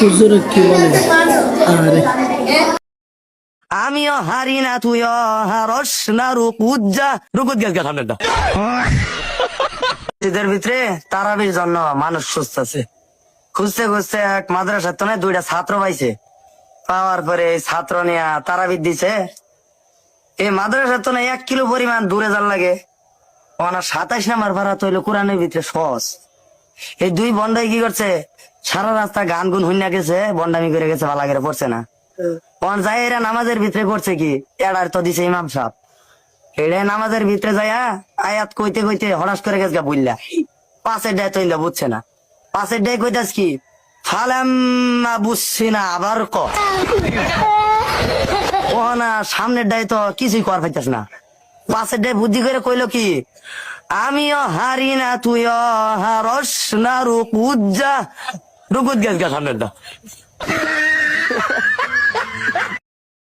হুজুর কি বলে? আরে আমিও হারি না তুইও হারস না রুকুজ্জা রুকুত গেল সামনেটা ঈদের ভিতরে তারাবির জন্য মানুষ সুস্থ আছে। খুঁজতে খুঁজতে এক মাদ্রাসার তো নয় 2টা ছাত্র পাইছে। পাওয়ার পরে এই ছাত্র নিয়ে তারাবিদ দিছে। এই মাদ্রাসার তো 1 কিলো পরিমাণ দূরে যার লাগে। ওনার 27 নাম্বার ভাড়া তো হইলো কোরআনের ভিতরে সহজ। এই দুই বন্ডাই কি করছে, সারা রাস্তা গান গুন হুইনা গেছে, বন্ডামি করে গেছে, ভালো করে পড়ছে না। ওন যাই এরা নামাজের ভিতরে করছে কি, এড়ার তো দিছে ইমাম সাহেব। এড়ে নামাজের ভিতরে যাইয়া আয়াত কইতে কইতে হঠাৎ করে গেছে বুঝলা, পাশের ডায় তৈলা বুঝছে না। পাশের ডায় কইতাস কি, ফালাম বুঝছি না আবার ক। ও না সামনের ডায় তো কিছুই কর পাইতাস না। পাশের ডায় বুদ্ধি করে কইলো কি, আমিও হারি না তুইও হারস না রুকুজ্জা রুকুত গেল সামনের দা।